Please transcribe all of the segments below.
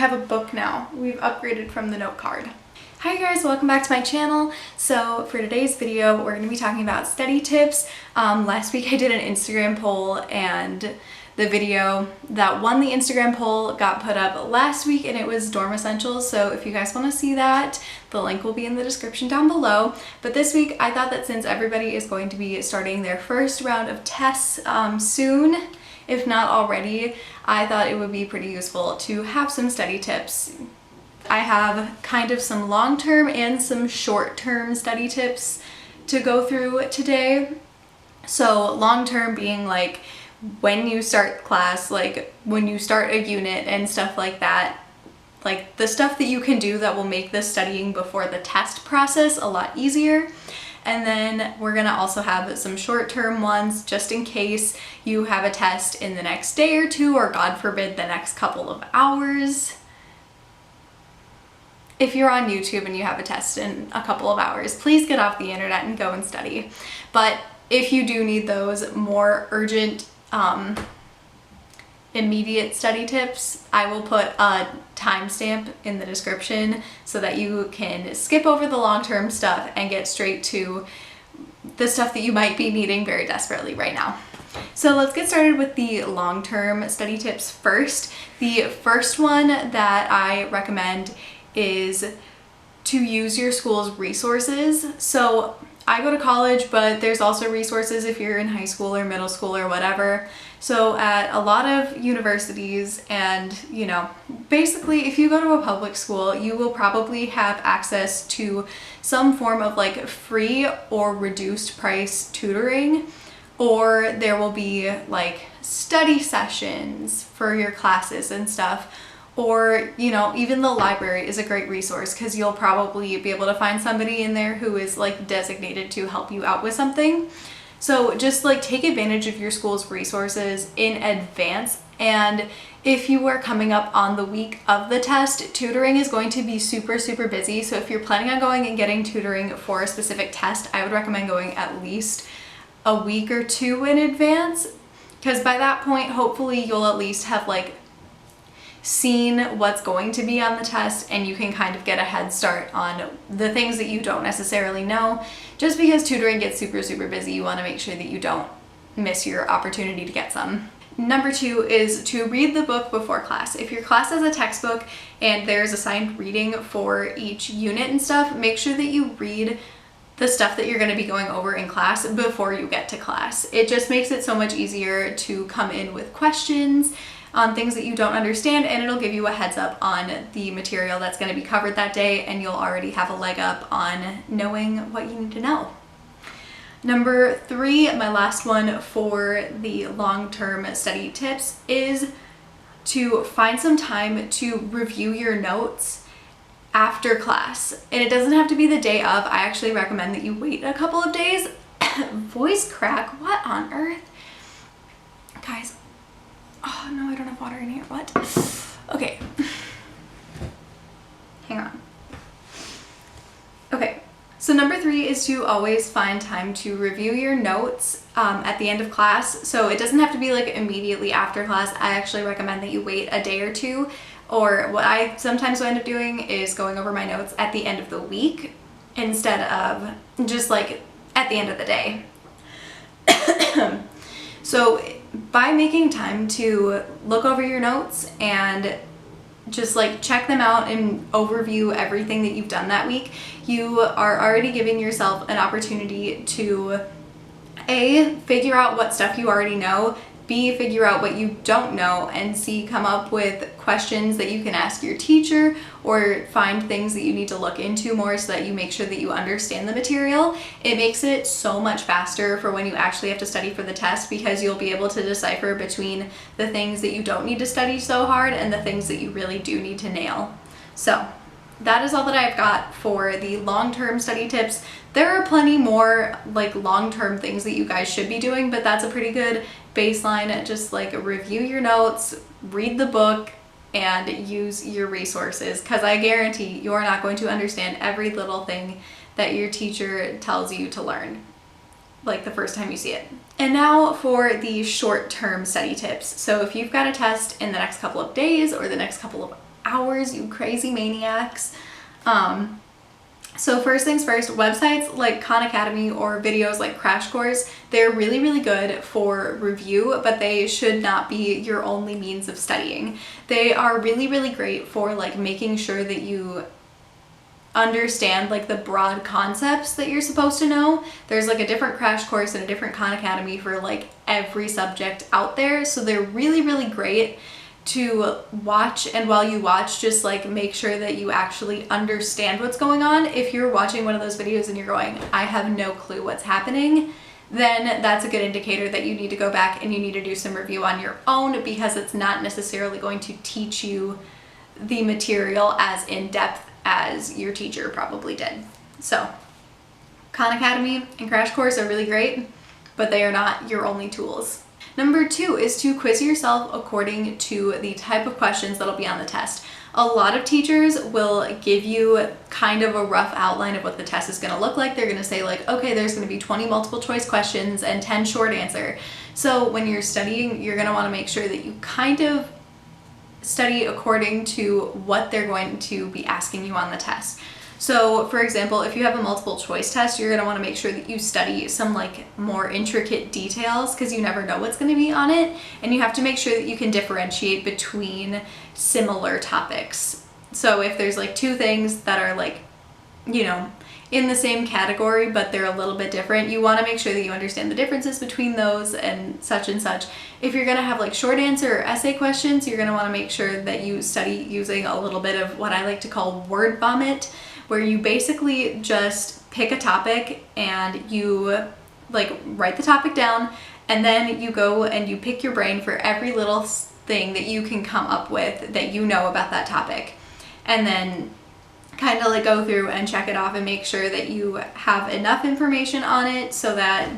have a book now. We've upgraded from the note card. Hi guys, welcome back to my channel. So for today's video, we're going to be talking about study tips. Last week I did an Instagram poll, and the video that won the Instagram poll got put up last week, and it was dorm essentials. So if you guys want to see that, the link will be in the description down below. But this week I thought that since everybody is going to be starting their first round of tests soon, if not already, I thought it would be pretty useful to have some study tips. I have kind of some long-term and some short-term study tips to go through today. So long-term being like when you start class, like when you start a unit and stuff like that, like the stuff that you can do that will make the studying before the test process a lot easier. And then we're gonna also have some short-term ones just in case you have a test in the next day or two, or God forbid the next couple of hours. If you're on YouTube and you have a test in a couple of hours, please get off the internet and go and study. But if you do need those more urgent, immediate study tips, I will put a timestamp in the description so that you can skip over the long-term stuff and get straight to the stuff that you might be needing very desperately right now. So let's get started with the long-term study tips first. The first one that I recommend is to use your school's resources. So I go to college, but there's also resources if you're in high school or middle school or whatever. So at a lot of universities, and you know, basically if you go to a public school, you will probably have access to some form of like free or reduced price tutoring, or there will be like study sessions for your classes and stuff. Or, you know, even the library is a great resource because you'll probably be able to find somebody in there who is like designated to help you out with something. So just like take advantage of your school's resources in advance. And if you are coming up on the week of the test, tutoring is going to be super, super busy. So if you're planning on going and getting tutoring for a specific test, I would recommend going at least a week or two in advance, because by that point, hopefully you'll at least have like seen what's going to be on the test, and you can kind of get a head start on the things that you don't necessarily know. Just because tutoring gets super, super busy, you want to make sure that you don't miss your opportunity to get some. Number two is to read the book before class. If your class has a textbook and there's assigned reading for each unit and stuff, make sure that you read the stuff that you're going to be going over in class before you get to class. It just makes it so much easier to come in with questions on things that you don't understand, and it'll give you a heads up on the material that's going to be covered that day, and you'll already have a leg up on knowing what you need to know. Number three, my last one for the long-term study tips, is to find some time to review your notes after class. And it doesn't have to be the day of. I actually recommend that you wait a couple of days. Voice crack, what on earth? Guys, oh no, I don't have water in here. What? Okay. Hang on. Okay. So number three is to always find time to review your notes at the end of class. So it doesn't have to be like immediately after class. I actually recommend that you wait a day or two. Or what I sometimes end up doing is going over my notes at the end of the week instead of just like at the end of the day. So by making time to look over your notes and just like check them out and overview everything that you've done that week, you are already giving yourself an opportunity to A, figure out what stuff you already know, B, figure out what you don't know, and C, come up with questions that you can ask your teacher, or find things that you need to look into more so that you make sure that you understand the material. It makes it so much faster for when you actually have to study for the test, because you'll be able to decipher between the things that you don't need to study so hard and the things that you really do need to nail. So that is all that I've got for the long-term study tips. There are plenty more like long-term things that you guys should be doing, but that's a pretty good baseline. Just like review your notes, read the book, and use your resources, because I guarantee you're not going to understand every little thing that your teacher tells you to learn like the first time you see it. And now for the short-term study tips. So if you've got a test in the next couple of days or the next couple of hours, you crazy maniacs. So first things first, websites like Khan Academy or videos like Crash Course, they're really, really good for review, but they should not be your only means of studying. They are really, really great for like making sure that you understand like the broad concepts that you're supposed to know. There's like a different Crash Course and a different Khan Academy for like every subject out there. So they're really, really great to watch, and while you watch, just like make sure that you actually understand what's going on. If you're watching one of those videos and you're going, I have no clue what's happening, then that's a good indicator that you need to go back and you need to do some review on your own, because it's not necessarily going to teach you the material as in depth as your teacher probably did. So Khan Academy and Crash Course are really great, but they are not your only tools. Number 2 is to quiz yourself according to the type of questions that'll be on the test. A lot of teachers will give you kind of a rough outline of what the test is going to look like. They're going to say like, okay, there's going to be 20 multiple choice questions and 10 short answer. So when you're studying, you're going to want to make sure that you kind of study according to what they're going to be asking you on the test. So for example, if you have a multiple choice test, you're going to want to make sure that you study some like more intricate details, because you never know what's going to be on it, and you have to make sure that you can differentiate between similar topics. So if there's like two things that are like, you know, in the same category but they're a little bit different, you want to make sure that you understand the differences between those and such and such. If you're going to have like short answer or essay questions, you're going to want to make sure that you study using a little bit of what I like to call word vomit, where you basically just pick a topic and you like write the topic down, and then you go and you pick your brain for every little thing that you can come up with that you know about that topic, and then kind of like go through and check it off and make sure that you have enough information on it, so that,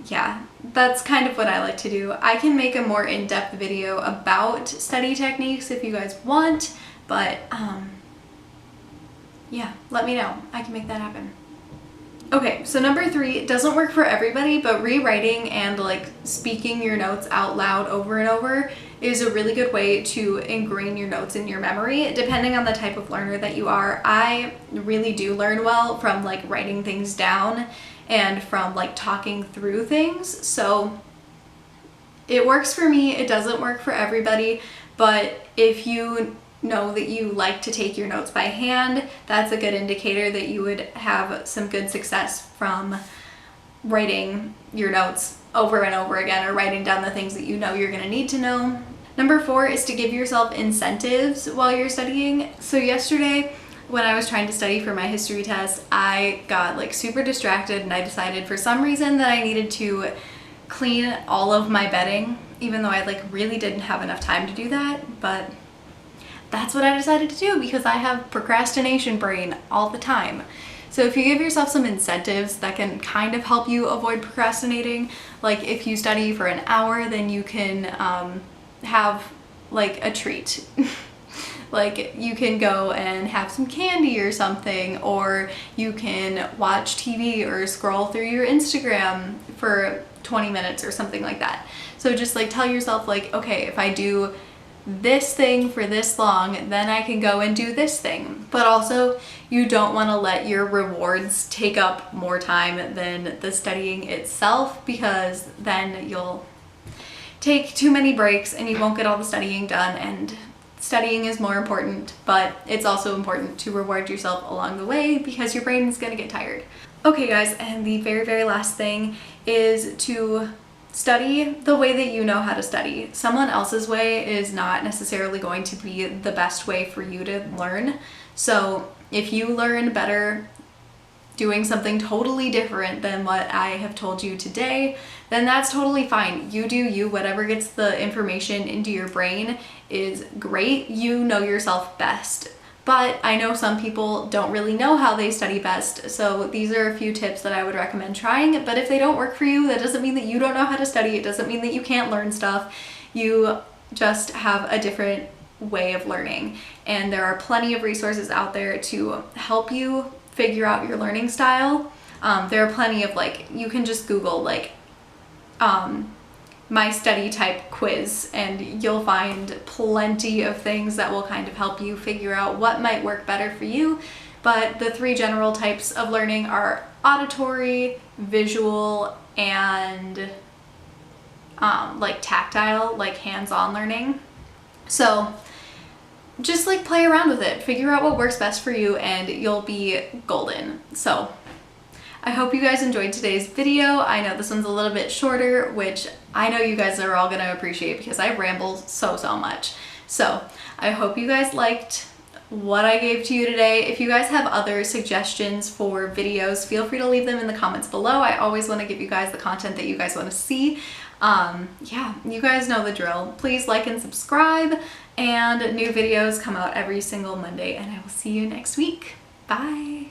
yeah, that's kind of what I like to do. I can make a more in-depth video about study techniques if you guys want, but yeah, let me know. I can make that happen. Okay, so number 3 doesn't work for everybody, but rewriting and like speaking your notes out loud over and over is a really good way to ingrain your notes in your memory, depending on the type of learner that you are. I really do learn well from like writing things down and from like talking through things. So it works for me. It doesn't work for everybody, but if you know that you like to take your notes by hand, that's a good indicator that you would have some good success from writing your notes over and over again, or writing down the things that you know you're going to need to know. Number 4 is to give yourself incentives while you're studying. So yesterday when I was trying to study for my history test, I got like super distracted, and I decided for some reason that I needed to clean all of my bedding, even though I like really didn't have enough time to do that. But that's what I decided to do, because I have procrastination brain all the time. So if you give yourself some incentives that can kind of help you avoid procrastinating, like if you study for an hour, then you can have like a treat. Like you can go and have some candy or something, or you can watch TV or scroll through your Instagram for 20 minutes or something like that. So just like tell yourself like, okay, if I do this thing for this long, then I can go and do this thing. But also you don't want to let your rewards take up more time than the studying itself, because then you'll take too many breaks and you won't get all the studying done. And studying is more important, but it's also important to reward yourself along the way, because your brain is going to get tired. Okay guys, and the very, very last thing is to study the way that you know how to study. Someone else's way is not necessarily going to be the best way for you to learn. So if you learn better doing something totally different than what I have told you today, then that's totally fine. You do you. Whatever gets the information into your brain is great. You know yourself best. But I know some people don't really know how they study best, so these are a few tips that I would recommend trying. But if they don't work for you, that doesn't mean that you don't know how to study. It doesn't mean that you can't learn stuff. You just have a different way of learning. And there are plenty of resources out there to help you figure out your learning style. There are plenty of like, you can just Google like my study type quiz, and you'll find plenty of things that will kind of help you figure out what might work better for you. But the 3 general types of learning are auditory, visual, and like tactile, like hands-on learning. So just like play around with it, figure out what works best for you, and you'll be golden. So I hope you guys enjoyed today's video. I know this one's a little bit shorter, which I know you guys are all gonna appreciate because I ramble so much. So I hope you guys liked what I gave to you today. If you guys have other suggestions for videos, feel free to leave them in the comments below. I always want to give you guys the content that you guys want to see. Yeah, you guys know the drill. Please like and subscribe, and new videos come out every single Monday, and I will see you next week. Bye.